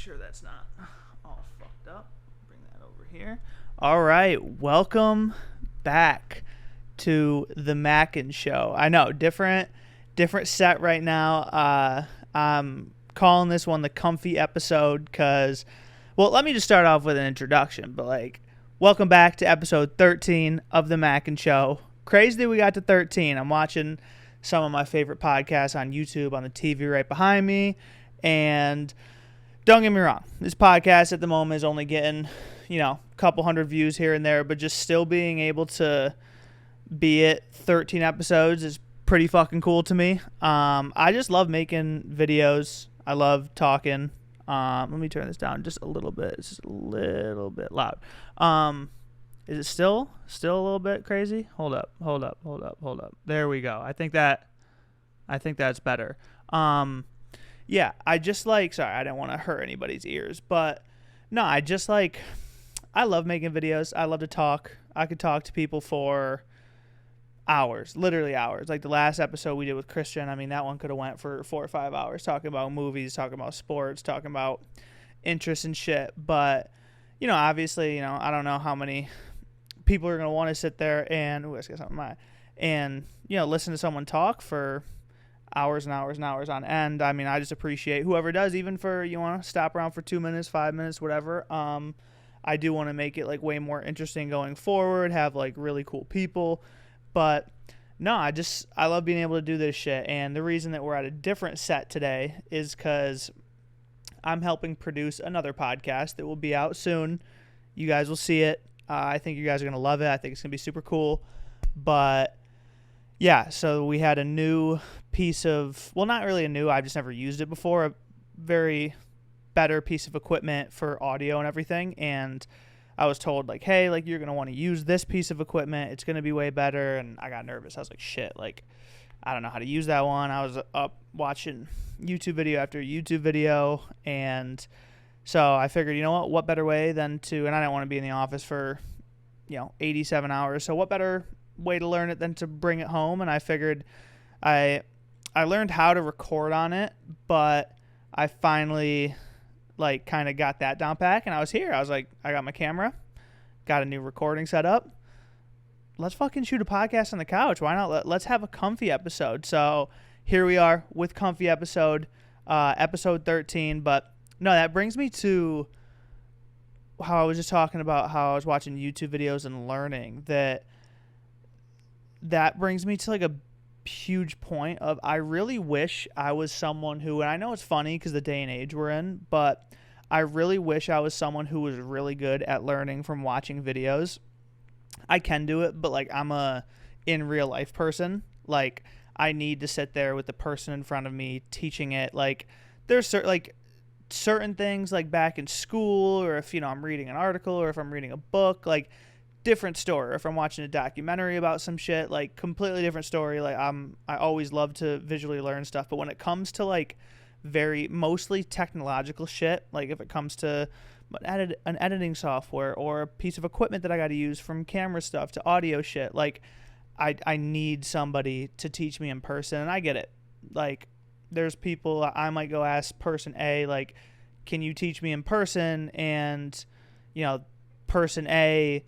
sure that's not all fucked up. Bring that over here. All right, welcome back to the Mackin show. I know, different set right now. I'm calling this one the comfy episode because, well, let me just start off with an introduction. But welcome back to episode 13 of the Mackin show. Crazy that we got to 13. I'm watching some of my favorite podcasts on YouTube on the TV right behind me, and don't get me wrong, this podcast at the moment is only getting, a couple hundred views here and there, but just still being able to be at 13 episodes is pretty fucking cool to me. I just love making videos. I love talking. Let me turn this down just a little bit. It's just a little bit loud. Is it still a little bit crazy? Hold up. There we go. I think that's better. Yeah, I just sorry, I didn't want to hurt anybody's ears, but no, I love making videos. I love to talk. I could talk to people for hours, literally hours. Like the last episode we did with Christian, I mean, that one could have went for 4 or 5 hours talking about movies, talking about sports, talking about interests and shit. But, obviously, I don't know how many people are going to want to sit there and, listen to someone talk for hours and hours and hours on end. I mean, I just appreciate whoever does, even for, you want to stop around for 2 minutes, 5 minutes, whatever. I do want to make it way more interesting going forward, have really cool people. But no, I love being able to do this shit. And the reason that we're at a different set today is because I'm helping produce another podcast that will be out soon. You guys will see it. I think you guys are going to love it. I think it's going to be super cool. But yeah, so we had a new piece of, well, not really a new, I've just never used it before, a very better piece of equipment for audio and everything. And I was told, hey, you're going to want to use this piece of equipment. It's going to be way better. And I got nervous. I was like, shit, I don't know how to use that one. I was up watching YouTube video after YouTube video. And so I figured, what better way than to, and I didn't want to be in the office for, 87 hours. So what better way to learn it than to bring it home? And I figured I learned how to record on it, but I finally kind of got that down pack, and I was here. I was I got my camera, got a new recording set up. Let's fucking shoot a podcast on the couch. Why not? Let's have a comfy episode. So here we are with comfy episode 13. But no, that brings me to how I was just talking about how I was watching YouTube videos and learning that brings me to a huge point of I really wish I was someone who, and I know it's funny because the day and age we're in, but I really wish I was someone who was really good at learning from watching videos. I can do it, but I'm a in real life person. I need to sit there with the person in front of me teaching it. There's certain things back in school, or if I'm reading an article, or if I'm reading a book, different story. If I'm watching a documentary about some shit, completely different story. I always love to visually learn stuff, but when it comes to very mostly technological shit, if it comes to an editing software or a piece of equipment that I got to use, from camera stuff to audio shit, I need somebody to teach me in person. And I get it. There's people I might go ask person A, can you teach me in person? And person A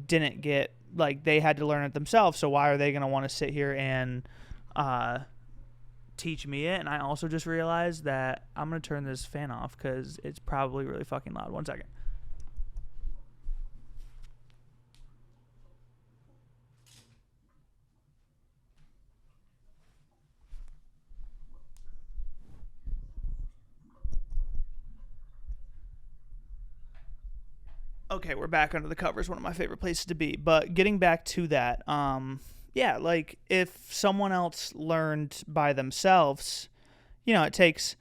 didn't get, they had to learn it themselves, so why are they going to want to sit here and teach me it? And I also just realized that I'm going to turn this fan off because it's probably really fucking loud. 1 second. Okay, we're back under the covers, one of my favorite places to be. But getting back to that, yeah, if someone else learned by themselves, it takes,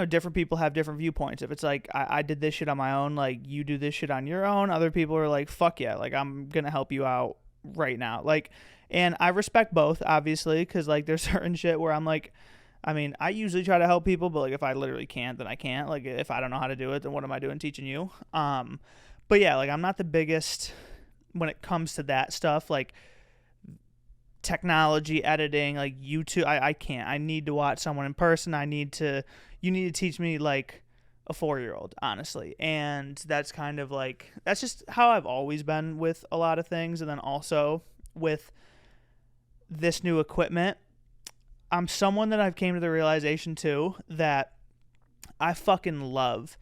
different people have different viewpoints. If it's I did this shit on my own, you do this shit on your own, other people are fuck yeah, I'm going to help you out right now. And I respect both, obviously, because there's certain shit where I'm I usually try to help people, but if I literally can't, then I can't. If I don't know how to do it, then what am I doing teaching you? But yeah, I'm not the biggest when it comes to that stuff, technology, editing, YouTube. I can't. I need to watch someone in person. You need to teach me a 4-year-old, honestly. And that's kind of like, that's just how I've always been with a lot of things. And then also with this new equipment, I'm someone that I've came to the realization too that I fucking love,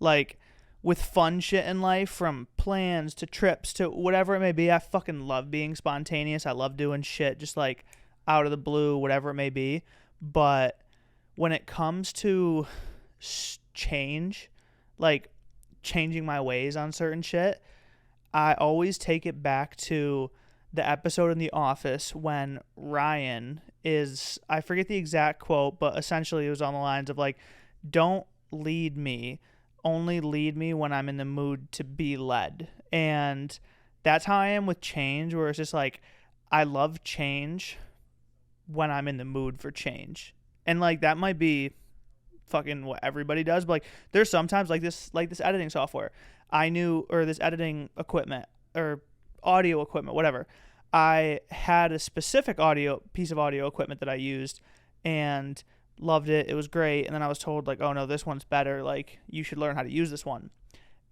like, with fun shit in life, from plans to trips to whatever it may be. I fucking love being spontaneous. I love doing shit just like out of the blue, whatever it may be. But when it comes to change, like changing my ways on certain shit, I always take it back to the episode in The Office when Ryan is, I forget the exact quote, but essentially it was on the lines of like, don't lead me, only lead me when I'm in the mood to be led. And that's how I am with change, where it's just like, I love change when I'm in the mood for change. And like, that might be fucking what everybody does, but like, there's sometimes like this editing software I knew, or this editing equipment or audio equipment, whatever. I had a specific piece of audio equipment that I used and loved it. It was great. And then I was told like, oh no, this one's better. Like, you should learn how to use this one.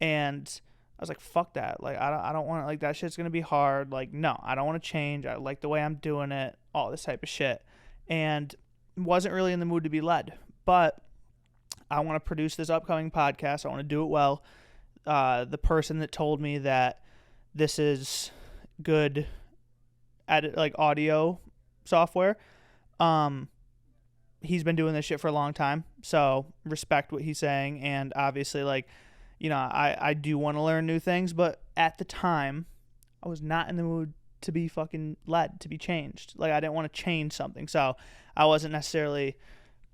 And I was like, fuck that. Like, I don't want to, like, that shit's going to be hard. Like, no, I don't want to change. I like the way I'm doing it, all this type of shit. And wasn't really in the mood to be led, but I want to produce this upcoming podcast. I want to do it well. The person that told me that this is good like audio software, he's been doing this shit for a long time, so respect what he's saying. And obviously, like, you know, I do want to learn new things, but at the time I was not in the mood to be fucking led, to be changed. Like, I didn't want to change something, so I wasn't necessarily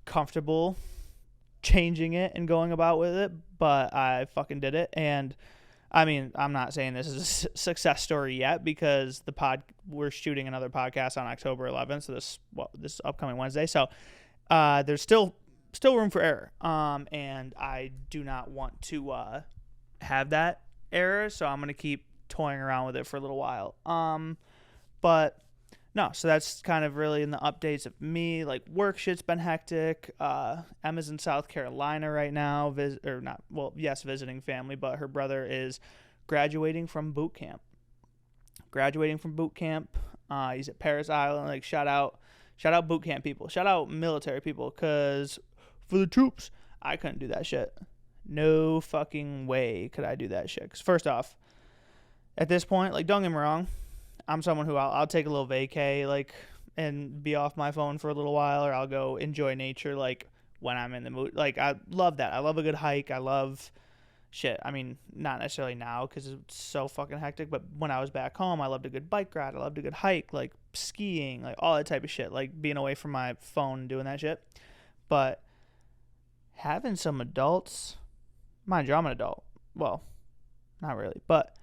comfortable changing it and going about with it, but I fucking did it. And I mean, I'm not saying this is a success story yet, because we're shooting another podcast on October 11th, so this upcoming Wednesday. So there's still room for error, and I do not want to have that error, so I'm gonna keep toying around with it for a little while. But no, so that's kind of really in the updates of me. Like, work shit's been hectic. Emma's in South Carolina right now, visiting family, but her brother is graduating from boot camp. He's at Paris Island. Like, shout out boot camp people. Shout out military people, because for the troops, I couldn't do that shit. No fucking way could I do that shit. Because first off, at this point, like, don't get me wrong, I'm someone who I'll take a little vacay, like, and be off my phone for a little while, or I'll go enjoy nature, like, when I'm in the mood. Like, I love that. I love a good hike. I love shit. I mean, not necessarily now because it's so fucking hectic, but when I was back home, I loved a good bike ride. I loved a good hike, like skiing, like all that type of shit, like being away from my phone and doing that shit. But having some adults, mind you, I'm an adult. Well, not really, but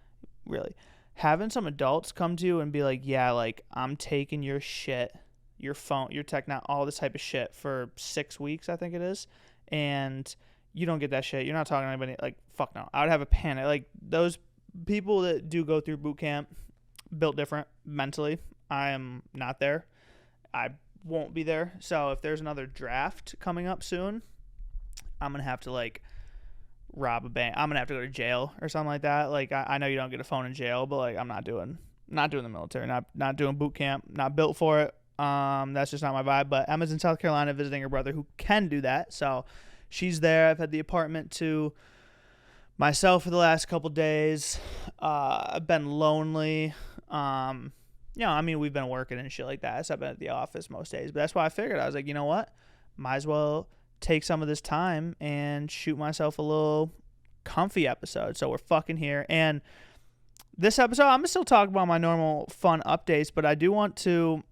really. Having some adults come to you and be like, yeah, like, I'm taking your shit, your phone, your technology, all this type of shit for 6 weeks, I think it is, and you don't get that shit. You're not talking to anybody. Like, fuck no. I would have a panic. Like, those people that do go through boot camp, built different mentally. I am not there. I won't be there. So if there's another draft coming up soon, I'm going to have to, like, rob a bank. I'm gonna have to go to jail or something like that. Like, I know you don't get a phone in jail, but like, I'm not doing the military, not doing boot camp, not built for it. That's just not my vibe. But Emma's in South Carolina visiting her brother who can do that, so she's there. I've had the apartment to myself for the last couple days. I've been lonely. I mean, we've been working and shit like that, so I've been at the office most days. But that's why I figured, I was like, you know what, might as well take some of this time and shoot myself a little comfy episode. So we're fucking here. And this episode, I'm gonna still talk about my normal fun updates, but I do want to,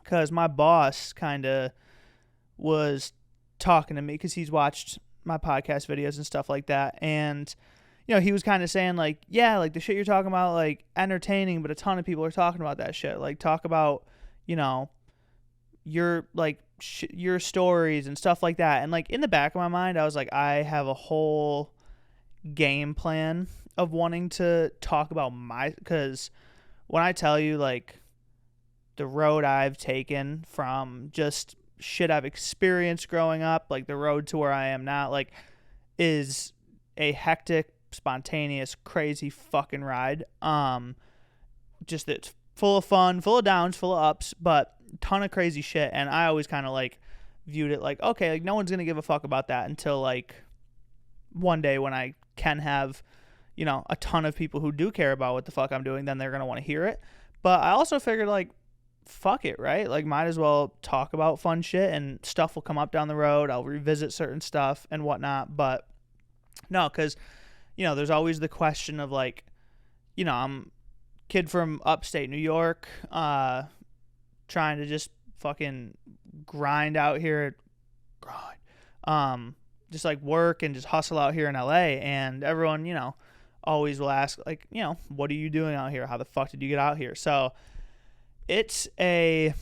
because my boss kind of was talking to me, because he's watched my podcast videos and stuff like that. And, you know, he was kind of saying, like, yeah, like, the shit you're talking about, like, entertaining, but a ton of people are talking about that shit. Like, talk about, you know, your, like, your stories and stuff like that. And, like, in the back of my mind, I was like, I have a whole game plan of wanting to talk about because when I tell you, like, the road I've taken from just shit I've experienced growing up, like, the road to where I am now, like, is a hectic, spontaneous, crazy fucking ride. Just it's full of fun, full of downs, full of ups, but ton of crazy shit. And I always kind of like viewed it like, okay, like no one's gonna give a fuck about that until like one day when I can have, you know, a ton of people who do care about what the fuck I'm doing, then they're gonna want to hear it. But I also figured like, fuck it, right? Like might as well talk about fun shit, and stuff will come up down the road. I'll revisit certain stuff and whatnot. But no, because, you know, there's always the question of like, you know, I'm kid from upstate New York, trying to just fucking grind out here, just like work and just hustle out here in LA. And everyone, you know, always will ask like, you know, what are you doing out here? How the fuck did you get out here? So it's a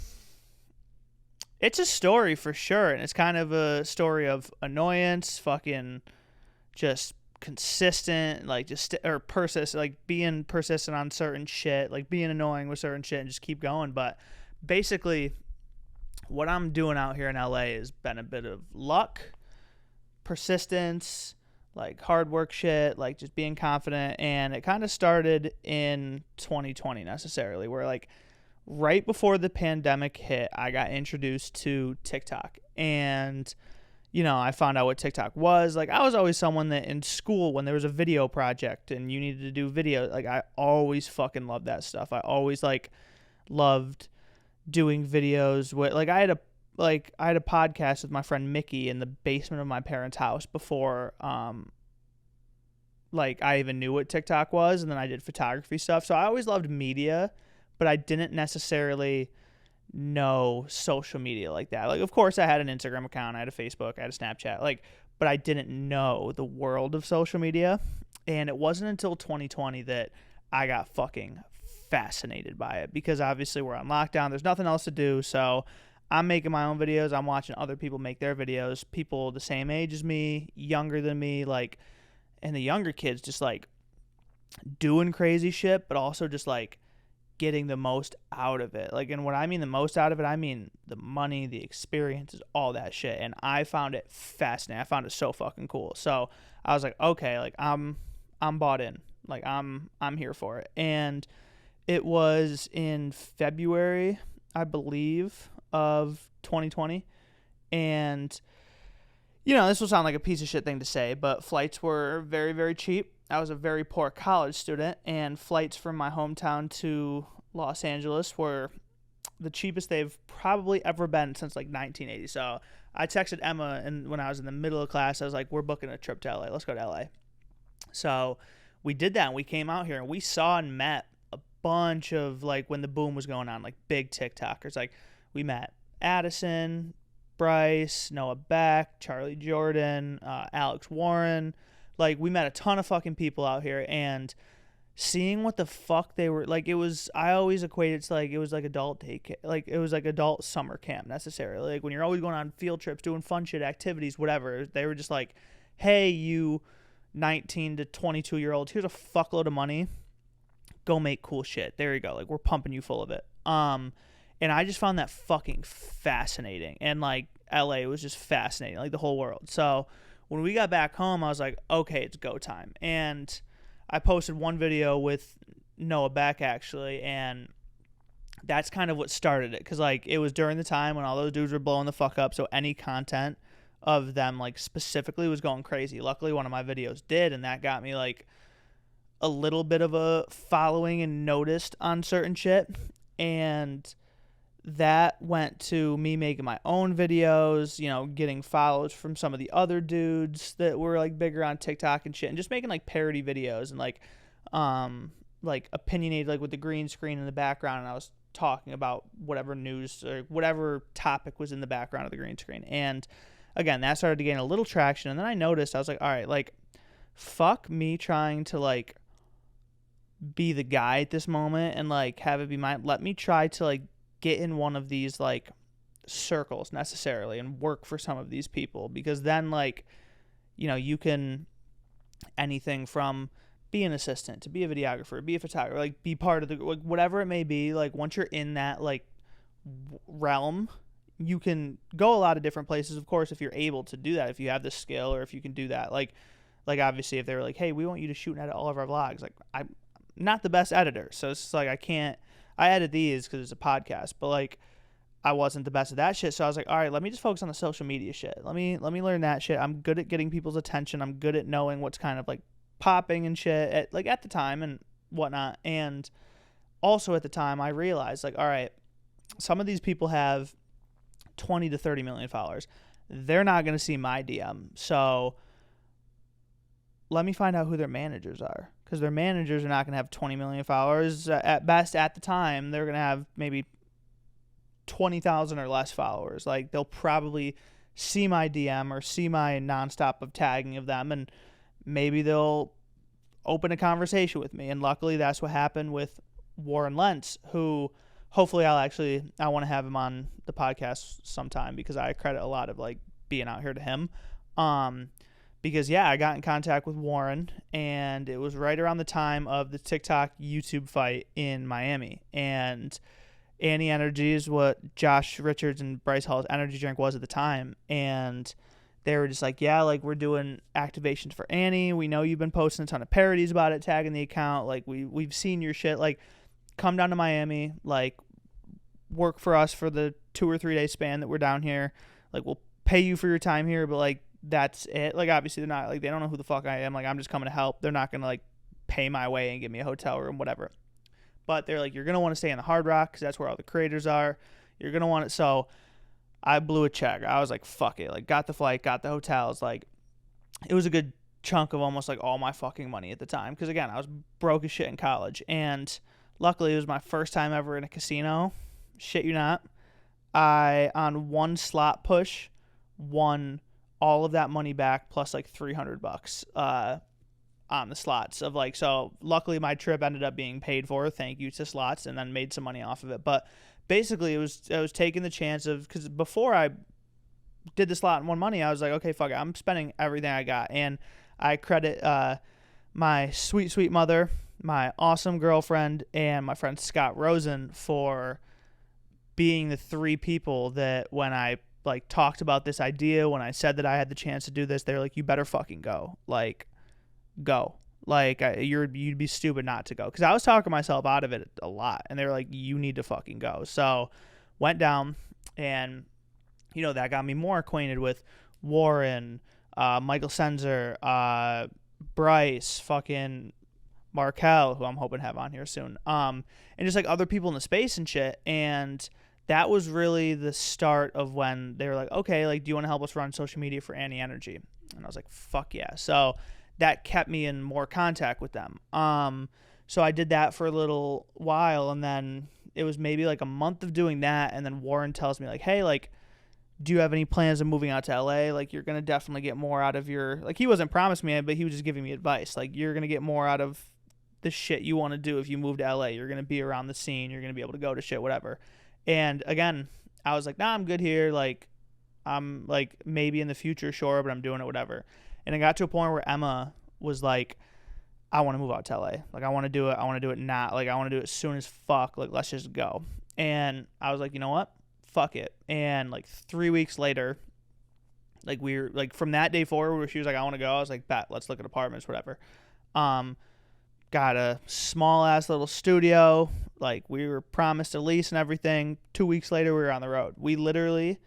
story for sure. And it's kind of a story of annoyance, fucking just consistent, like just or persist, like being persistent on certain shit, like being annoying with certain shit and just keep going. But basically what I'm doing out here in LA has been a bit of luck, persistence, like hard work shit, like just being confident. And it kind of started in 2020 necessarily, where like right before the pandemic hit, I got introduced to TikTok. And you know, I found out what TikTok was. Like, I was always someone that in school, when there was a video project and you needed to do video, like, I always fucking loved that stuff. I always, like, loved doing videos with, like, I had a podcast with my friend Mickey in the basement of my parents' house before, like, I even knew what TikTok was, and then I did photography stuff. So I always loved media, but I didn't necessarily know social media like that. Like, of course I had an Instagram account, I had a Facebook, I had a Snapchat, like, but I didn't know the world of social media. And it wasn't until 2020 that I got fucking fascinated by it, because obviously we're on lockdown, there's nothing else to do. So I'm making my own videos, I'm watching other people make their videos, people the same age as me, younger than me, like, and the younger kids just like doing crazy shit, but also just like getting the most out of it. Like, and when I mean the most out of it, I mean the money, the experiences, all that shit. And I found it fascinating. I found it so fucking cool. So I was like, okay, like I'm bought in. Like I'm here for it. And it was in February, I believe, of 2020. And you know, this will sound like a piece of shit thing to say, but flights were very, very cheap. I was a very poor college student, and flights from my hometown to Los Angeles were the cheapest they've probably ever been since like 1980. So I texted Emma, and when I was in the middle of class, I was like, we're booking a trip to LA. Let's go to LA. So we did that, and we came out here, and we saw and met a bunch of, like, when the boom was going on, like big TikTokers. Like, we met Addison, Bryce, Noah Beck, Charlie Jordan, Alex Warren. Like, we met a ton of fucking people out here, and seeing what the fuck they were, like, it was, I always equated it to, like, it was like adult like, it was like adult summer camp necessarily. Like, when you're always going on field trips, doing fun shit, activities, whatever, they were just like, hey, you 19 to 22-year-olds, here's a fuckload of money, go make cool shit. There you go. Like, we're pumping you full of it. And I just found that fucking fascinating. And, like, LA was just fascinating, like, the whole world. So when we got back home, I was like, okay, it's go time. And I posted one video with Noah Beck, actually, and that's kind of what started it. Because, like, it was during the time when all those dudes were blowing the fuck up, so any content of them, like, specifically was going crazy. Luckily, one of my videos did, and that got me, like, a little bit of a following and noticed on certain shit. And that went to me making my own videos, you know, getting follows from some of the other dudes that were, like, bigger on TikTok and shit, and just making, like, parody videos and, like opinionated, like, with the green screen in the background, and I was talking about whatever news or whatever topic was in the background of the green screen. And again, that started to gain a little traction, and then I noticed, I was like, all right, like, fuck me trying to, like, be the guy at this moment and, like, have it be mine. Let me try to, like, get in one of these, like, circles necessarily and work for some of these people, because then, like, you know, you can anything from be an assistant to be a videographer, be a photographer, like, be part of the, like, whatever it may be. Like, once you're in that, like, realm, you can go a lot of different places, of course, if you're able to do that, if you have the skill or if you can do that. Like obviously if they were like, hey, we want you to shoot and edit all of our vlogs. Like, I'm not the best editor. So it's like, I edit these because it's a podcast, but like, I wasn't the best at that shit. So I was like, all right, let me just focus on the social media shit. Let me learn that shit. I'm good at getting people's attention. I'm good at knowing what's kind of like popping and shit at the time and whatnot. And also at the time I realized like, all right, some of these people have 20 to 30 million followers. They're not going to see my DM. So let me find out who their managers are, because their managers are not going to have 20 million followers. At best, at the time, they're going to have maybe 20,000 or less followers. Like, they'll probably see my DM or see my nonstop of tagging of them, and maybe they'll open a conversation with me. And luckily, that's what happened with Warren Lentz, who hopefully I want to have him on the podcast sometime, because I credit a lot of like being out here to him. Because yeah, I got in contact with Warren, and it was right around the time of the TikTok YouTube fight in Miami, and Annie Energy is what Josh Richards and Bryce Hall's energy drink was at the time. And they were just like, yeah, like, we're doing activations for Annie. We know you've been posting a ton of parodies about it, tagging the account. Like, we've seen your shit. Like, come down to Miami, like, work for us for the 2 or 3 day span that we're down here. Like, we'll pay you for your time here, but like, that's it. Like, obviously they're not, like, they don't know who the fuck I am. Like, I'm just coming to help. They're not going to like pay my way and give me a hotel room, whatever. But they're like, you're going to want to stay in the Hard Rock, because that's where all the creators are. You're going to want it. So I blew a check. I was like, fuck it. Like, got the flight, got the hotels. Like, it was a good chunk of almost like all my fucking money at the time. Because again, I was broke as shit in college. And luckily it was my first time ever in a casino. Shit you not. I, on one slot push, won all of that money back plus like $300 on the slots of like, so luckily my trip ended up being paid for, thank you to slots, and then made some money off of it. But basically I was taking the chance of, because before I did the slot and won money, I was like, okay, fuck it, I'm spending everything I got. And I credit my sweet mother, my awesome girlfriend, and my friend Scott Rosen for being the 3 people that when I like talked about this idea, when I said that I had the chance to do this, they're like, you better fucking go. Like, go. Like, you'd be stupid not to go. Because I was talking myself out of it a lot. And they were like, you need to fucking go. So went down, and, you know, that got me more acquainted with Warren, Michael Senzer, Bryce, fucking Markel, who I'm hoping to have on here soon. And just like other people in the space and shit. And that was really the start of when they were like, okay, like, do you want to help us run social media for Annie Energy? And I was like, fuck yeah. So that kept me in more contact with them. So I did that for a little while, and then it was maybe like a month of doing that, and then Warren tells me like, hey, like, do you have any plans of moving out to LA? Like, you're going to definitely get more out of your, like, he wasn't promising me, but he was just giving me advice. Like, you're going to get more out of the shit you want to do if you move to LA. You're going to be around the scene. You're going to be able to go to shit, whatever. And again, I was like, nah, I'm good here. Like, I'm like, maybe in the future, sure, but I'm doing it, whatever. And it got to a point where Emma was like, I want to move out to LA. Like, I want to do it. I want to do it now. Like, I want to do it as soon as fuck. Like, let's just go. And I was like, you know what? Fuck it. And like 3 weeks later, like, we were like, from that day forward where she was like, I want to go, I was like, bet, let's look at apartments, whatever. Got a small ass little studio. Like, we were promised a lease and everything. 2 weeks later, we were on the road. We literally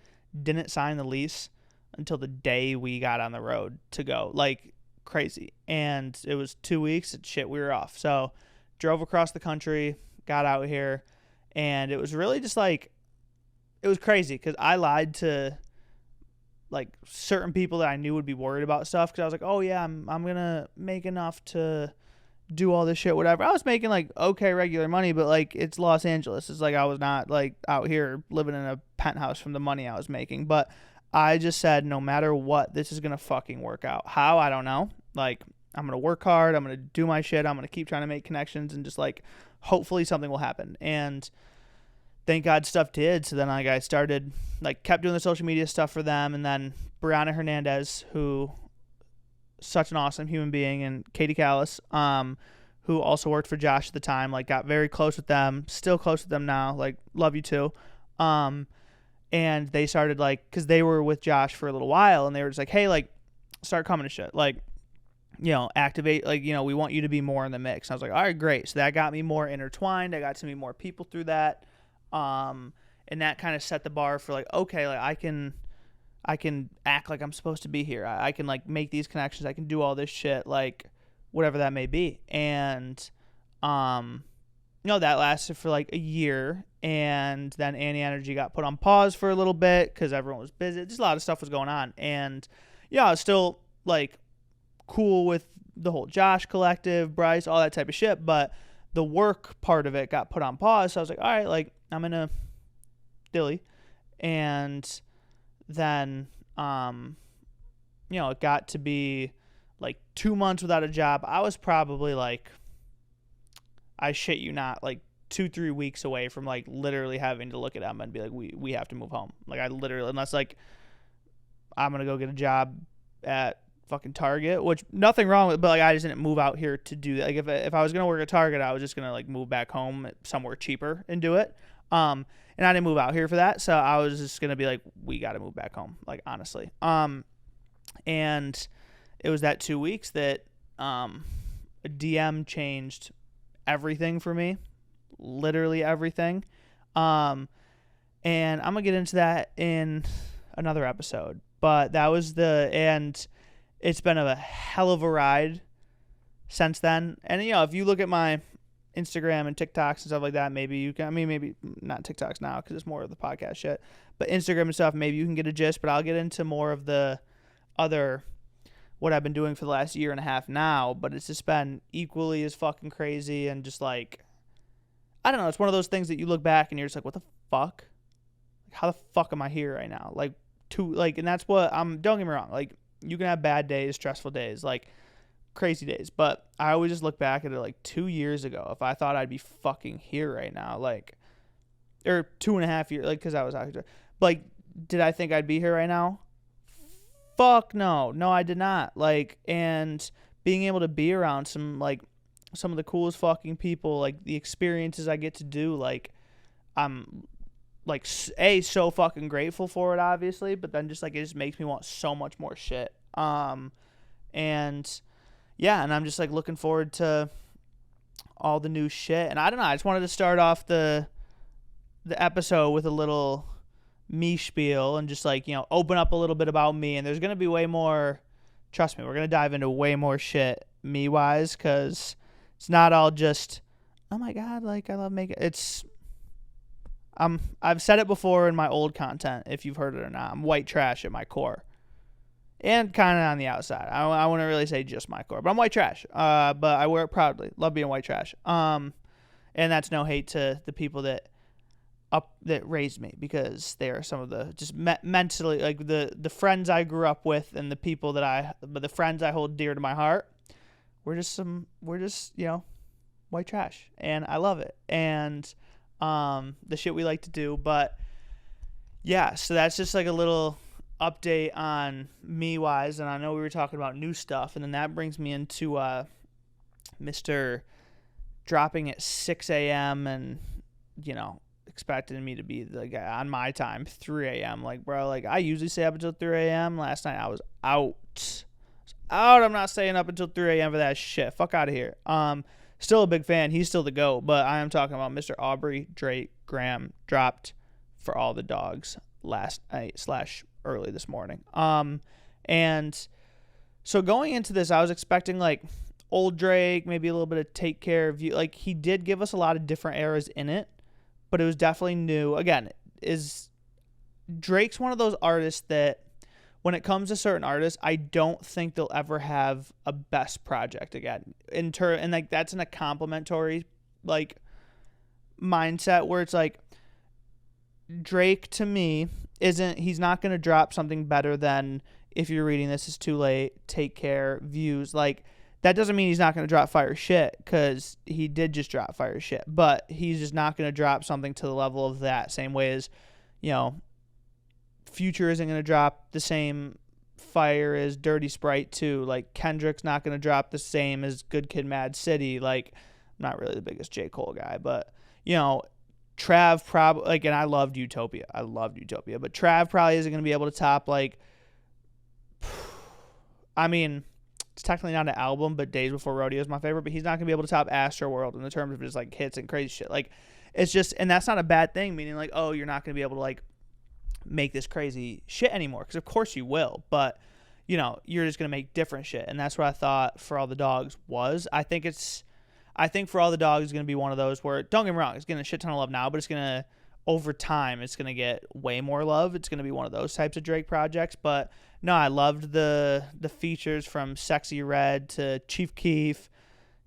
didn't sign the lease until the day we got on the road to go. Like, crazy. And it was 2 weeks and shit, we were off. So drove across the country, got out here, and it was really just like, it was crazy because I lied to like certain people that I knew would be worried about stuff, because I was like, oh yeah, I'm gonna make enough to do all this shit, whatever. I was making like okay regular money, but like, it's Los Angeles. It's like, I was not like out here living in a penthouse from the money I was making. But I just said, no matter what, this is gonna fucking work out. How? I don't know. Like, I'm gonna work hard. I'm gonna do my shit. I'm gonna keep trying to make connections, and just like, hopefully something will happen. And thank God stuff did. So then like, I started, like, kept doing the social media stuff for them. And then Brianna Hernandez, who such an awesome human being, and Katie Callis, who also worked for Josh at the time, like, got very close with them, still close with them now, like, love you too. And they started like, because they were with Josh for a little while, and they were just like, hey, like, start coming to shit. Like, activate, like, we want you to be more in the mix. And I was like, all right, great. So that got me more intertwined. I got to meet more people through that. And that kind of set the bar for like, okay, like I can act like I'm supposed to be here. I can like make these connections. I can do all this shit, like whatever that may be. And, that lasted for like a year. And then Annie Energy got put on pause for a little bit because everyone was busy. Just a lot of stuff was going on. And I was still like cool with the whole Josh collective, Bryce, all that type of shit. But the work part of it got put on pause. So I was like, all right, like I'm in a dilly. And then, it got to be like 2 months without a job. I was probably like, I shit you not, like 2-3 weeks away from like literally having to look at Emma and be like, we have to move home. Like I literally, unless like I'm going to go get a job at fucking Target, which nothing wrong with, but like I just didn't move out here to do that. Like if I was going to work at Target, I was just going to like move back home somewhere cheaper and do it. And I didn't move out here for that. So I was just going to be like, we got to move back home. Like honestly. And it was that 2 weeks that, a DM changed everything for me, literally everything. And I'm gonna get into that in another episode, but that was and it's been a hell of a ride since then. And if you look at my Instagram and TikToks and stuff like that, maybe you can, maybe not TikToks now because it's more of the podcast shit, but Instagram and stuff, maybe you can get a gist. But I'll get into more of the other, what I've been doing for the last year and a half now, but it's just been equally as fucking crazy. And just like, I don't know, it's one of those things that you look back and you're just like, what the fuck? Like, how the fuck am I here right now? Like, and that's what don't get me wrong. Like, you can have bad days, stressful days, like crazy days, but I always just look back at it like 2 years ago. If I thought I'd be fucking here right now, like, or 2.5 years, like, cause I was out here, like, did I think I'd be here right now? Fuck no, I did not. Like, and being able to be around some of the coolest fucking people, like the experiences I get to do, like I'm like so fucking grateful for it, obviously, but then just like it just makes me want so much more shit. And I'm just like looking forward to all the new shit. And I don't know, I just wanted to start off the episode with a little me spiel and just like, open up a little bit about me. And there's going to be way more, trust me, we're going to dive into way more shit me wise, because it's not all just, oh my God, like I love making it's, I've said it before in my old content, if you've heard it or not, I'm white trash at my core and kind of on the outside. I wouldn't really say just my core, but I'm white trash. But I wear it proudly. Love being white trash. And that's no hate to the people that raised me, because they are some of the just mentally, like the friends I grew up with and the people the friends I hold dear to my heart. We're just white trash, and I love it. And the shit we like to do. But yeah, so that's just like a little update on me wise. And I know we were talking about new stuff, and then that brings me into Mr. dropping at 6 a.m. and expecting me to be like on my time 3 a.m. Like, bro, like I usually stay up until 3 a.m. Last night I was out. I'm not staying up until 3 a.m. for that shit. Fuck out of here. Still a big fan. He's still the GOAT, but I am talking about Mr. Aubrey Drake Graham dropped For All the Dogs last night / early this morning. And so going into this, I was expecting like old Drake, maybe a little bit of Take Care of You. Like, he did give us a lot of different eras in it, but it was definitely new. Again, Drake's one of those artists that when it comes to certain artists, I don't think they'll ever have a best project again. And like that's in a complimentary like mindset where it's like Drake to me he's not going to drop something better than If You're Reading This Is Too Late, Take Care, Views. Like, that doesn't mean he's not going to drop fire shit, because he did just drop fire shit, but he's just not going to drop something to the level of that. Same way as, Future isn't going to drop the same fire as Dirty Sprite 2. Like, Kendrick's not going to drop the same as Good Kid, Mad City. Like, I'm not really the biggest J. Cole guy, but, Trav probably, like, and I loved Utopia. But Trav probably isn't going to be able to top, like, I mean, it's technically not an album, but Days Before Rodeo is my favorite, but he's not going to be able to top Astroworld in the terms of just, like, hits and crazy shit. Like, it's just, and that's not a bad thing, meaning, like, oh, you're not going to be able to, like, make this crazy shit anymore, because of course you will, but, you know, you're just going to make different shit, and that's what I thought For All the Dogs was. I think For All the Dogs is going to be one of those where, don't get me wrong, it's getting a shit ton of love now, but it's going to, over time, it's going to get way more love. It's going to be one of those types of Drake projects. But no, I loved the features from Sexy Red to Chief Keef,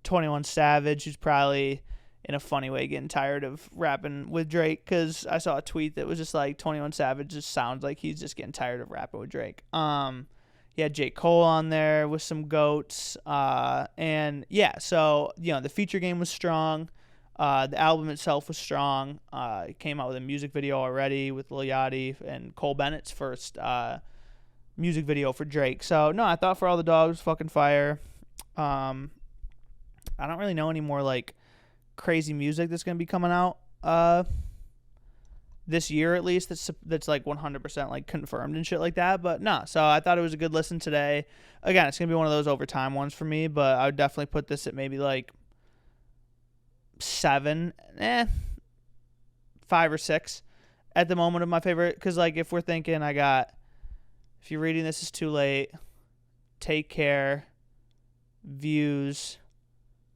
21 Savage, who's probably in a funny way getting tired of rapping with Drake, because I saw a tweet that was just like, 21 Savage just sounds like he's just getting tired of rapping with Drake. He had J. Cole on there with some goats. And yeah, so, you know, the feature game was strong. The album itself was strong. It came out with a music video already with Lil Yachty and Cole Bennett's first music video for Drake. So, no, I thought For All the Dogs was fucking fire. I don't really know any more, like, crazy music that's going to be coming out this year, at least, that's like 100% like confirmed and shit like that. But no, so I thought it was a good listen today. Again, it's going to be one of those overtime ones for me, but I would definitely put this at maybe like 7, 5 or 6 at the moment of my favorite. Because, like, if we're thinking, I got, if you're reading this is too late, Take Care, Views,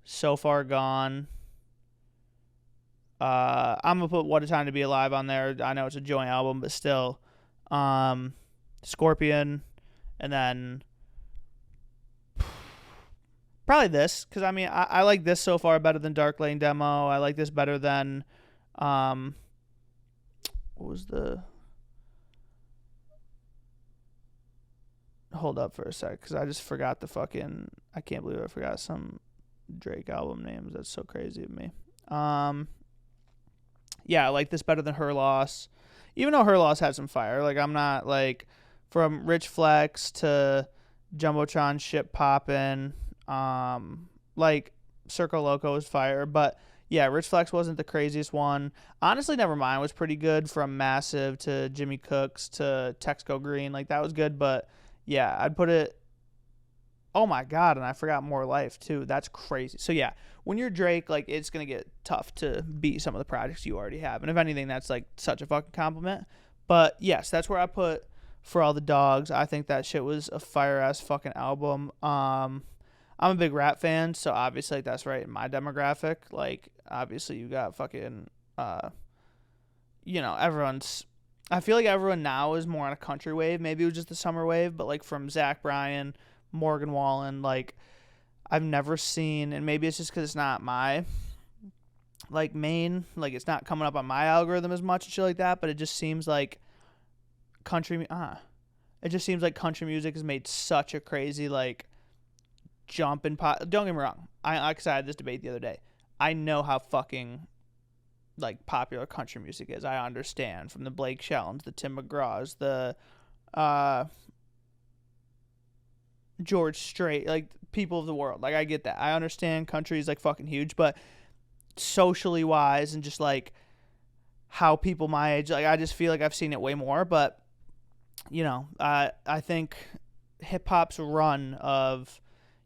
So Far Gone. I'm gonna put What a Time to Be Alive on there. I know it's a joint album, but still. Scorpion, and then probably this, because I mean, I like this so far better than Dark Lane Demo. I like this better than what was the, hold up for a sec, because I just forgot the fucking, I can't believe I forgot some Drake album names. That's so crazy of me. Yeah, I like this better than Her Loss, even though Her Loss had some fire. Like, I'm not, like, from Rich Flex to Jumbotron Shit Poppin', like, Circo Loco was fire, but yeah, Rich Flex wasn't the craziest one. Honestly, Nevermind was pretty good, from Massive to Jimmy Cooks to Texco Green. Like, that was good, but yeah, I'd put it, oh my God, and I forgot More Life too. That's crazy. So yeah, when you're Drake, like, it's going to get tough to beat some of the projects you already have. And if anything, that's like such a fucking compliment. But yes, that's where I put For All the Dogs. I think that shit was a fire ass fucking album. I'm a big rap fan, so obviously, like, that's right in my demographic. Like, obviously you got fucking, you know, I feel like everyone now is more on a country wave. Maybe it was just the summer wave, but like from Zach Bryan, Morgan Wallen, like, I've never seen, and maybe it's just because it's not my, like, main, like, it's not coming up on my algorithm as much and shit like that, but it just seems like country music has made such a crazy, like, jump in don't get me wrong, I had this debate the other day. I know how fucking, like, popular country music is. I understand, from the Blake Sheltons, the Tim McGraws, the George Strait, like, people of the world. Like, I get that. I understand country is, like, fucking huge, but socially wise and just, like, how people my age, like, I just feel like I've seen it way more. But, you know, I think hip-hop's run of,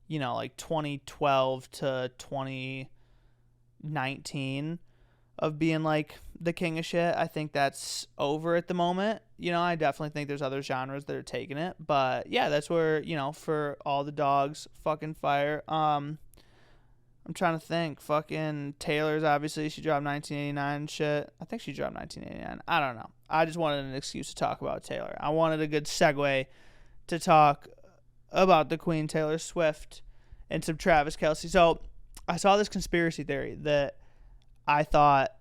you know, like, 2012 to 2019 of being, like, the king of shit, I think that's over at the moment. You know, I definitely think there's other genres that are taking it. But, yeah, that's where, you know, For All the Dogs, fucking fire. I'm trying to think. Fucking Taylor's, obviously, she dropped 1989 shit. I think she dropped 1989. I don't know. I just wanted an excuse to talk about Taylor. I wanted a good segue to talk about the Queen, Taylor Swift, and some Travis Kelce. So, I saw this conspiracy theory that I thought,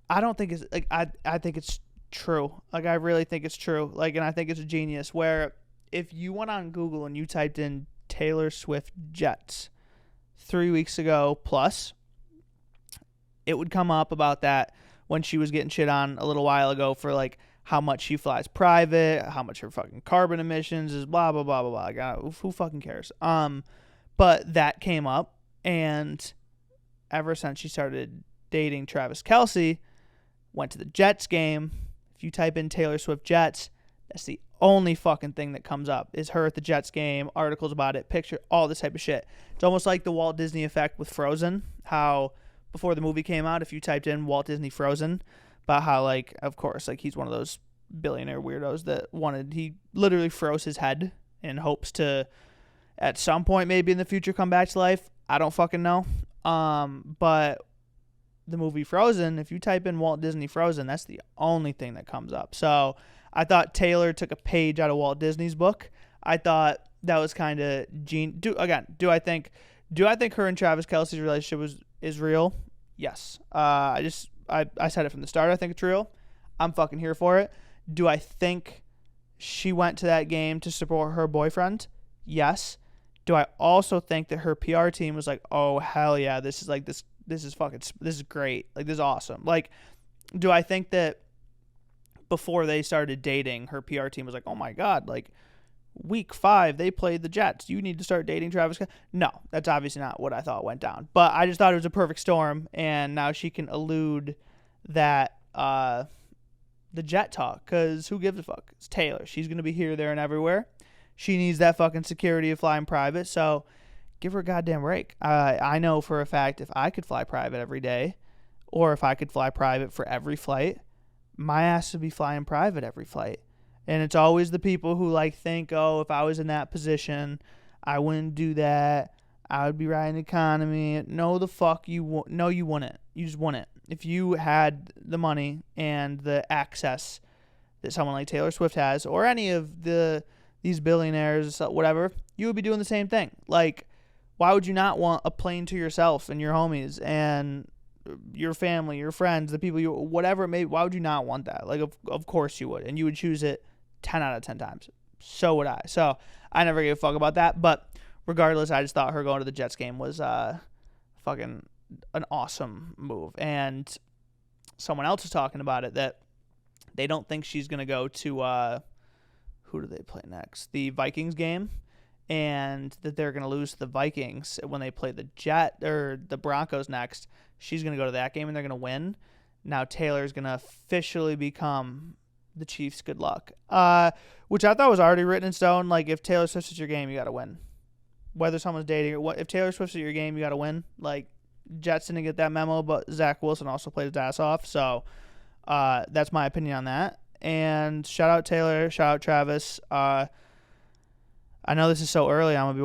I don't think it's, like, I think it's true. Like, I really think it's true. Like, and I think it's a genius, where if you went on Google and you typed in Taylor Swift jets 3 weeks ago plus, it would come up about that when she was getting shit on a little while ago for, like, how much she flies private, how much her fucking carbon emissions is, blah, blah, blah, blah, blah. Like, who fucking cares? But that came up, and ever since she started dating Travis Kelce, went to the Jets game. If you type in Taylor Swift Jets, that's the only fucking thing that comes up is her at the Jets game, articles about it, picture, all this type of shit. It's almost like the Walt Disney effect with Frozen, how before the movie came out, if you typed in Walt Disney Frozen, about how, like, of course, like, he's one of those billionaire weirdos that he literally froze his head in hopes to, at some point, maybe in the future, come back to life. I don't fucking know. But the movie Frozen, if you type in Walt Disney Frozen, that's the only thing that comes up. So I thought Taylor took a page out of Walt Disney's book. I thought that was kind of do I think her and Travis Kelce's relationship is real? Yes. I said it from the start. I think it's real. I'm fucking here for it. Do I think she went to that game to support her boyfriend? Yes. Do I also think that her PR team was like, oh, hell yeah, this is great. Like, this is awesome. Like, do I think that before they started dating, her PR team was like, oh my God, like, week 5, they played the Jets. You need to start dating Travis. No, that's obviously not what I thought went down. But I just thought it was a perfect storm, and now she can elude that, the Jet talk, because who gives a fuck? It's Taylor. She's going to be here, there, and everywhere. She needs that fucking security of flying private, so give her a goddamn break. I know for a fact if I could fly private every day, or if I could fly private for every flight, my ass would be flying private every flight. And it's always the people who like think, oh, if I was in that position, I wouldn't do that. I would be riding economy. No, the fuck you wouldn't. You just wouldn't. If you had the money and the access that someone like Taylor Swift has, or any of these billionaires, whatever, you would be doing the same thing. Like, why would you not want a plane to yourself and your homies and your family, your friends, the people you, whatever it may be? Why would you not want that? Like, of course you would. And you would choose it 10 out of 10 times. So would I. So I never gave a fuck about that. But regardless, I just thought her going to the Jets game was fucking an awesome move. And someone else is talking about it, that they don't think she's going to go to, who do they play next? The Vikings game. And that they're going to lose to the Vikings when they play the Broncos next. She's going to go to that game and they're going to win. Now Taylor's going to officially become the Chiefs' good luck. Which I thought was already written in stone. Like, if Taylor Swift's at your game, you got to win. Whether someone's dating or what, if Taylor Swift's at your game, you got to win. Like, Jets didn't get that memo, but Zach Wilson also played his ass off. So that's my opinion on that. And shout out Taylor, shout out Travis. I know this is so early. I'm gonna be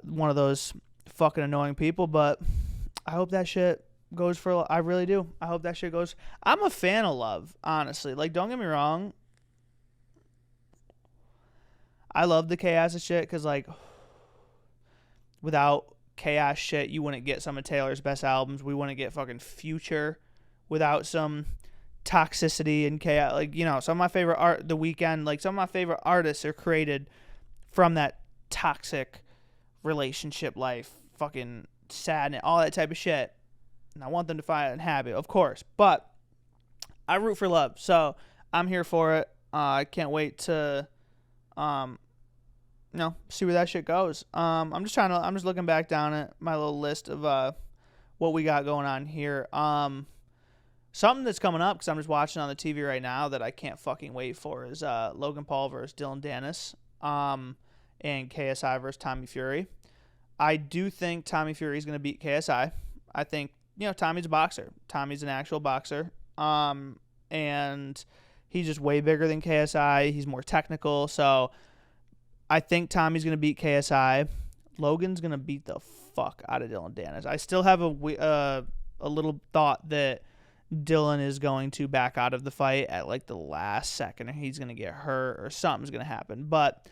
one of those fucking annoying people, but I hope that shit goes for. I really do. I hope that shit goes. I'm a fan of love, honestly. Like, don't get me wrong. I love the chaos of shit, because, like, without chaos shit, you wouldn't get some of Taylor's best albums. We wouldn't get fucking Future without some toxicity and chaos. Like, you know, some of my favorite art, The Weeknd, like, some of my favorite artists are created from that toxic relationship life, fucking sadness, all that type of shit. And I want them to find happy, of course. But I root for love, so I'm here for it. I can't wait to, see where that shit goes. I'm just looking back down at my little list of what we got going on here. Something that's coming up, because I'm just watching on the TV right now that I can't fucking wait for, is Logan Paul versus Dylan Dennis. And KSI versus Tommy Fury. I do think Tommy Fury is going to beat KSI. I think, Tommy's a boxer. Tommy's an actual boxer. And he's just way bigger than KSI. He's more technical. So I think Tommy's going to beat KSI. Logan's going to beat the fuck out of Dylan Dennis. I still have a little thought that Dylan is going to back out of the fight at, like, the last second, and he's going to get hurt or something's going to happen. But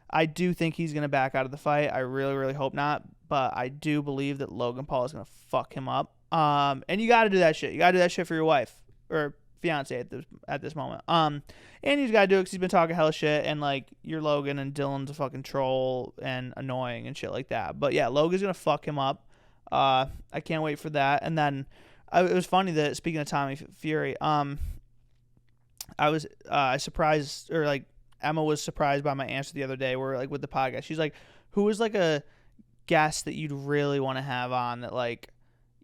I do think he's going to back out of the fight. I really, really hope not. But I do believe that Logan Paul is going to fuck him up. And you got to do that shit. You got to do that shit for your wife or fiance at this moment. And he's got to do it because he's been talking hella shit. And, like, you're Logan and Dylan's a fucking troll and annoying and shit like that. But, yeah, Logan's going to fuck him up. I can't wait for that. And then it was funny that, speaking of Tommy Fury, I was surprised, or, like, Emma was surprised by my answer the other day. We're, like, with the podcast. She's like, who is, like, a guest that you'd really want to have on that, like,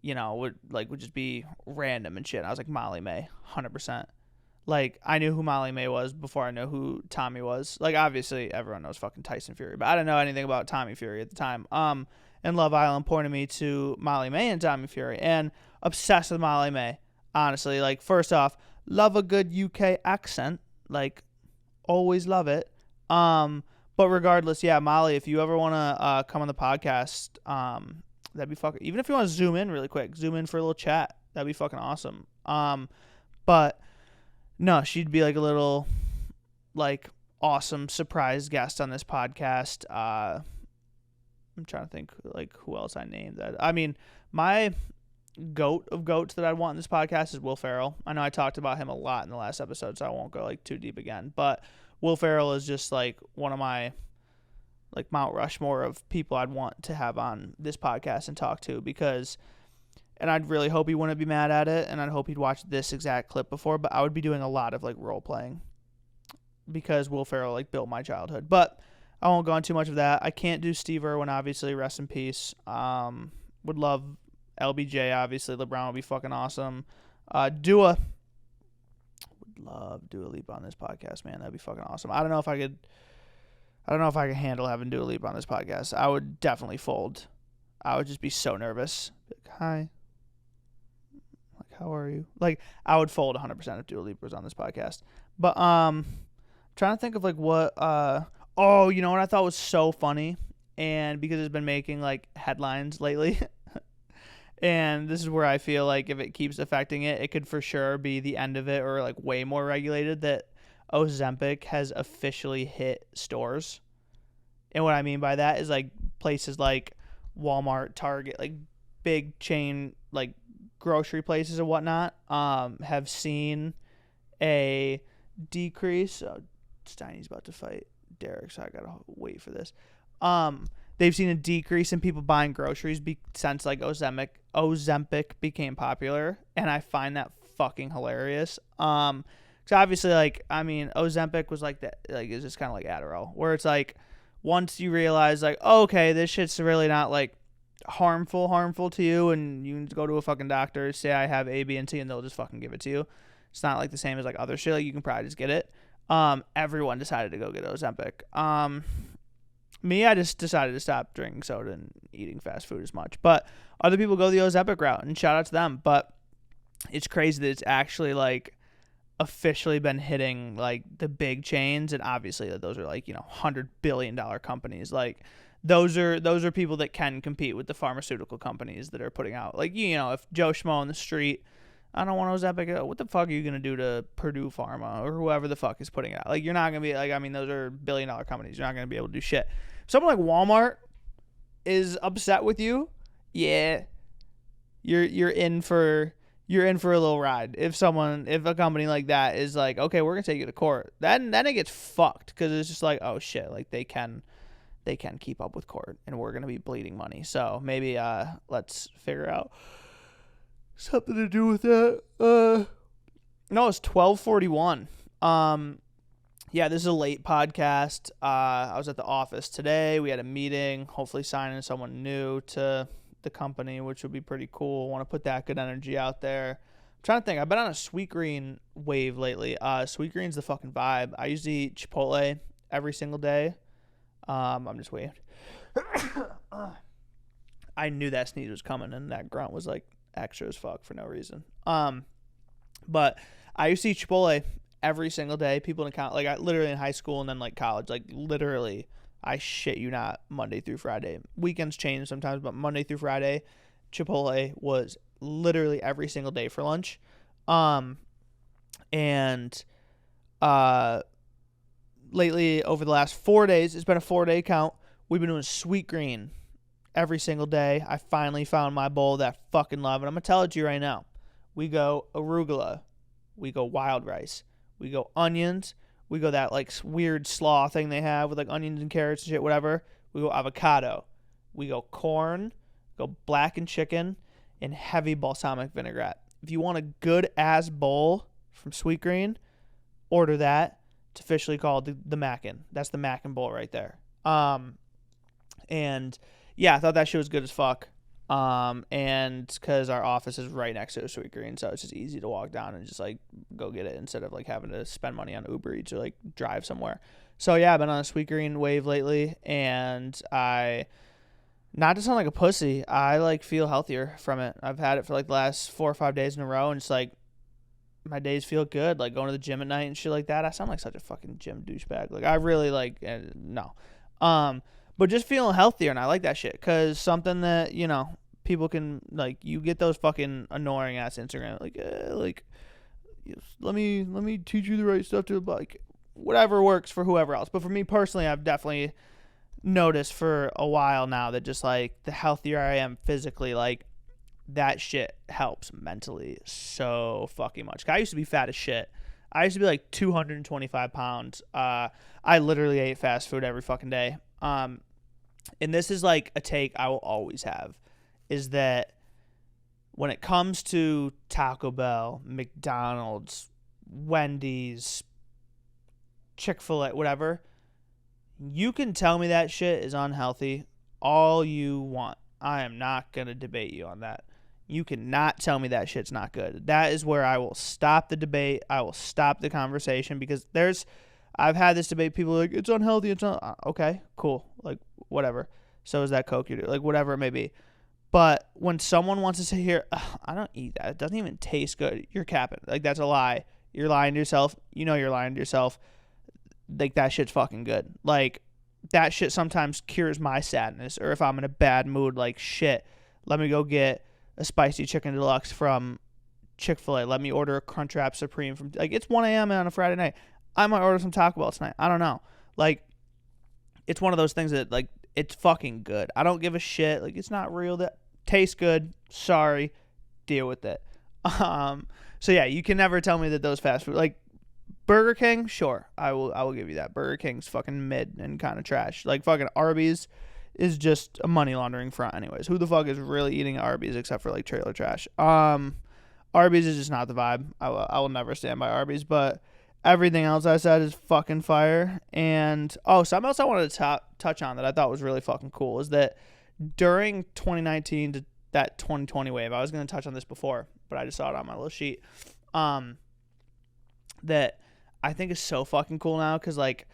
would just be random and shit. And I was like, Molly May, 100%. Like, I knew who Molly May was before I knew who Tommy was. Like, obviously, everyone knows fucking Tyson Fury, but I didn't know anything about Tommy Fury at the time. And Love Island pointed me to Molly May and Tommy Fury, and obsessed with Molly May, honestly. Like, first off, love a good UK accent. Like, always love it. But regardless, yeah, Molly, if you ever want to come on the podcast, that'd be fucking, even if you want to zoom in really quick, zoom in for a little chat, that'd be fucking awesome. But no, she'd be like a little, like, awesome surprise guest on this podcast. I'm trying to think, like, who else I named that. I mean, my goat of goats that I'd want in this podcast is Will Ferrell. I know I talked about him a lot in the last episode, so I won't go, like, too deep again. But Will Ferrell is just, like, one of my, like, Mount Rushmore of people I'd want to have on this podcast and talk to, because... And I'd really hope he wouldn't be mad at it, and I'd hope he'd watched this exact clip before, but I would be doing a lot of, like, role-playing because Will Ferrell, like, built my childhood. But I won't go on too much of that. I can't do Steve Irwin, obviously, rest in peace. Would love LBJ, obviously. LeBron would be fucking awesome. Would love Dua Lipa on this podcast, man. That'd be fucking awesome. I don't know if I could handle having Dua Lipa on this podcast. I would definitely fold. I would just be so nervous. Like, hi. How are you? Like, I would fold 100% if Dua Lipa was on this podcast. But trying to think of, like, what you know what I thought was so funny, and because it's been making, like, headlines lately, and this is where I feel like if it keeps affecting it, it could for sure be the end of it, or, like, way more regulated, that Ozempic has officially hit stores. And what I mean by that is, like, places like Walmart, Target, like, big chain, like, grocery places and whatnot, have seen a decrease. Steiny's about to fight Derek, so I gotta wait for this. They've seen a decrease in people buying groceries since, like, Ozempic became popular, and I find that fucking hilarious. So obviously, like, I mean, Ozempic was like that, like, it's just kind of like Adderall, where it's like, once you realize, like, oh, okay, this shit's really not, like, harmful to you, and you can go to a fucking doctor, say I have A, B, and T, and they'll just fucking give it to you. It's not like the same as, like, other shit. Like, you can probably just get it. Everyone decided to go get Ozempic. Me, I just decided to stop drinking soda and eating fast food as much. But other people go the Ozempic route, and shout out to them. But it's crazy that it's actually, like, officially been hitting, like, the big chains, and obviously those are, like, you know, $100 billion companies. Like, those are people that can compete with the pharmaceutical companies that are putting out, like, you know, if Joe Schmo on the street, I don't want Ozempic, what the fuck are you gonna do to Purdue Pharma or whoever the fuck is putting it out? Like, you're not gonna be, like, I mean, those are billion-dollar companies. You're not gonna be able to do shit. Someone like Walmart is upset with you, yeah, you're in for a little ride. If a company like that is like, okay, we're gonna take you to court, then it gets fucked, because it's just like, oh shit, like, they can keep up with court, and we're going to be bleeding money. So maybe let's figure out something to do with that. No, it's 12:41. Yeah, this is a late podcast. I was at the office today. We had a meeting, hopefully signing someone new to the company, which would be pretty cool. I want to put that good energy out there. I'm trying to think. I've been on a Sweetgreen wave lately. Sweetgreen's the fucking vibe. I used to eat Chipotle every single day. I'm just waiting. I knew that sneeze was coming, and that grunt was, like, extra as fuck for no reason. But I used to eat Chipotle every single day. People in college, like, I literally in high school and then, like, college, like, literally, I shit you not, Monday through Friday. Weekends change sometimes, but Monday through Friday, Chipotle was literally every single day for lunch. Lately, over the last 4 days, it's been a 4-day count, we've been doing Sweetgreen every single day. I finally found my bowl that I fucking love, and I'm going to tell it to you right now. We go arugula. We go wild rice. We go onions. We go that, like, weird slaw thing they have with, like, onions and carrots and shit, whatever. We go avocado. We go corn. Go blackened chicken and heavy balsamic vinaigrette. If you want a good-ass bowl from Sweetgreen, order that. It's officially called the Mackin. That's the Mackin bowl right there. And yeah, I thought that shit was good as fuck. And because our office is right next to a Sweet Green, so it's just easy to walk down and just like go get it instead of like having to spend money on Uber Eats or like drive somewhere. So yeah, I've been on a Sweet Green wave lately, and not to sound like a pussy, I like feel healthier from it. I've had it for like the last 4 or 5 days in a row, and it's like my days feel good, like going to the gym at night and shit like that. I sound like such a fucking gym douchebag. Like I really like no. But just feeling healthier, and I like that shit, because something that, people can, like, you get those fucking annoying ass Instagram, like, let me teach you the right stuff to, like, whatever works for whoever else. But for me personally, I've definitely noticed for a while now that just, like, the healthier I am physically, like, that shit helps mentally so fucking much. I used to be fat as shit. I used to be like 225 pounds. I literally ate fast food every fucking day. And this is like a take I will always have, is that when it comes to Taco Bell, McDonald's, Wendy's, Chick-fil-A, whatever, you can tell me that shit is unhealthy all you want. I am not going to debate you on that. You cannot tell me that shit's not good. That is where I will stop the debate. I will stop the conversation, because I've had this debate. People are like, it's unhealthy. It's not. Okay, cool. Like, whatever. So is that Coke you do? Like, whatever it may be. But when someone wants to sit here, I don't eat that. It doesn't even taste good. You're capping. Like, that's a lie. You're lying to yourself. You know you're lying to yourself. Like, that shit's fucking good. Like, that shit sometimes cures my sadness. Or if I'm in a bad mood, like, shit, let me go get a spicy chicken deluxe from Chick-fil-A. Let me order a Crunchwrap Supreme from, like, it's 1 a.m. on a Friday night. I might order some Taco Bell tonight. I don't know. Like, it's one of those things that, like, it's fucking good. I don't give a shit. Like, it's not real. That tastes good. Sorry. Deal with it. So yeah, you can never tell me that those fast food, like Burger King, sure, I will give you that. Burger King's fucking mid and kind of trash. Like, fucking Arby's is just a money laundering front anyways. Who the fuck is really eating Arby's except for like trailer trash? Arby's is just not the vibe. I will never stand by Arby's, but everything else I said is fucking fire. And something else I wanted to touch on that I thought was really fucking cool is that during 2019 to that 2020 wave, I was going to touch on this before, but I just saw it on my little sheet, that I think is so fucking cool now, because like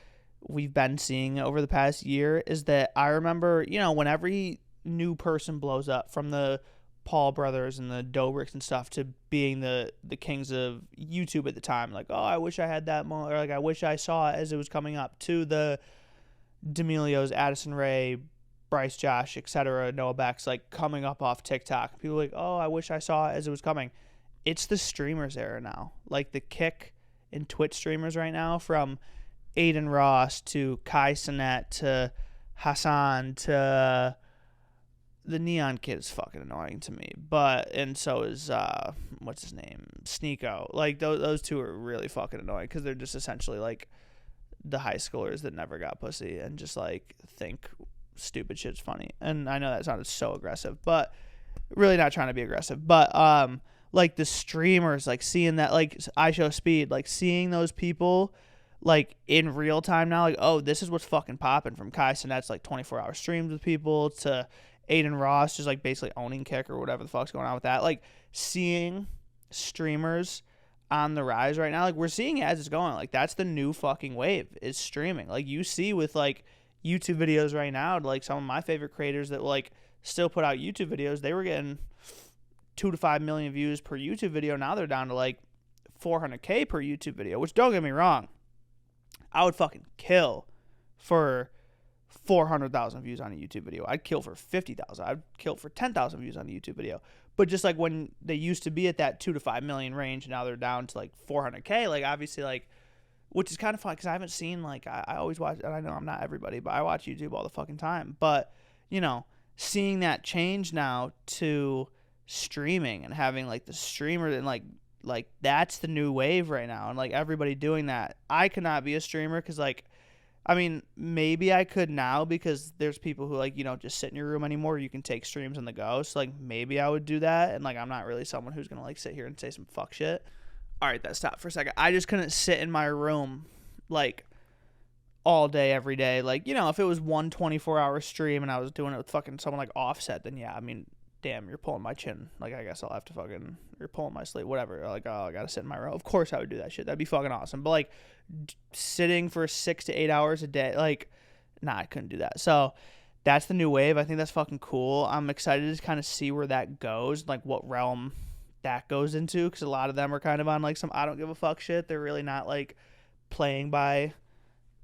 we've been seeing over the past year, is that I remember, when every new person blows up, from the Paul brothers and the Dobricks and stuff to being the kings of YouTube at the time, like, I wish I had that moment, or like I wish I saw it as it was coming up, to the D'Amelios, Addison Rae, Bryce Josh, etc., Noah Beck's, like, coming up off TikTok. People are like, I wish I saw it as it was coming. It's the streamers era now. Like, the Kick and Twitch streamers right now, from Aiden Ross to Kai Cenat to Hassan to the Neon Kid is fucking annoying to me. And so is, what's his name? Sneeko. Like, those two are really fucking annoying, because they're just essentially, like, the high schoolers that never got pussy and just, like, think stupid shit's funny. And I know that sounded so aggressive, but really not trying to be aggressive. But, like, the streamers, like, seeing that, like, I Show Speed, like, seeing those people, like, in real time now, like, this is what's fucking popping, from Kai Cenat's, like, 24-hour streams with people, to Aiden Ross just, like, basically owning Kick or whatever the fuck's going on with that. Like, seeing streamers on the rise right now, like, we're seeing it as it's going. Like, that's the new fucking wave, is streaming. Like, you see with, like, YouTube videos right now, like, some of my favorite creators that, like, still put out YouTube videos, they were getting 2 to 5 million views per YouTube video. Now they're down to, like, 400K per YouTube video, which, don't get me wrong, I would fucking kill for 400,000 views on a YouTube video. I'd kill for 50,000. I'd kill for 10,000 views on a YouTube video. But just like when they used to be at that 2 to 5 million range, now they're down to like 400K. Like, obviously, like, which is kind of fun, because I haven't seen, like, I always watch, and I know I'm not everybody, but I watch YouTube all the fucking time. But, seeing that change now to streaming and having, like, the streamer, and like that's the new wave right now, and like everybody doing that. I could not be a streamer, because, like, I mean, maybe I could now, because there's people who, like, you don't just sit in your room anymore. You can take streams on the go. So, like, maybe I would do that. And, like, I'm not really someone who's going to, like, sit here and say some fuck shit. All right, that stopped for a second. I just couldn't sit in my room, like, all day, every day. Like, if it was one 24-hour stream and I was doing it with fucking someone like Offset, then yeah, I mean, damn, you're pulling my chin. Like, I guess I'll have to fucking, you're pulling my sleeve, whatever. Like, oh, I gotta sit in my row. Of course I would do that shit. That'd be fucking awesome. But, like, sitting for 6 to 8 hours a day, like, nah, I couldn't do that. So that's the new wave. I think that's fucking cool. I'm excited to kind of see where that goes, like what realm that goes into, because a lot of them are kind of on like some I don't give a fuck shit. They're really not like playing by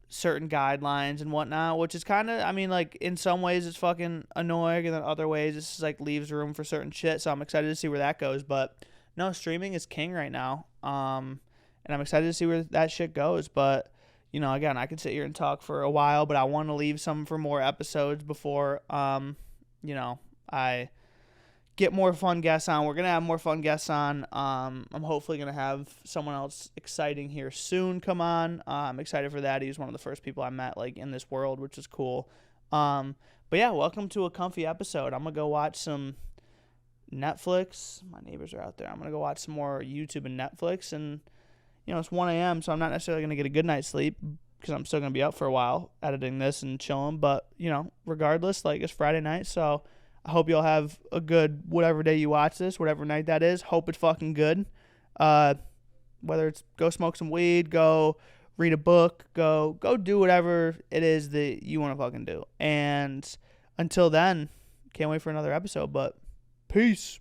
certain guidelines and whatnot, which is kind of, I mean, like in some ways it's fucking annoying, and then other ways it's just like leaves room for certain shit. So I'm excited to see where that goes. But no, streaming is king right now. And I'm excited to see where that shit goes. But you know, again, I could sit here and talk for a while, but I want to leave some for more episodes before, you know, I get more fun guests on. We're going to have more fun guests on. I'm hopefully going to have someone else exciting here soon come on. I'm excited for that. He's one of the first people I met, like, in this world, which is cool. But, yeah, welcome to a comfy episode. I'm going to go watch some Netflix. My neighbors are out there. I'm going to go watch some more YouTube and Netflix, and you know, it's 1 a.m., so I'm not necessarily going to get a good night's sleep because I'm still going to be up for a while editing this and chilling. But, you know, regardless, like, it's Friday night, so I hope you'll have a good whatever day you watch this, whatever night that is. Hope it's fucking good. Whether it's go smoke some weed, go read a book, go do whatever it is that you want to fucking do. And until then, can't wait for another episode, but peace.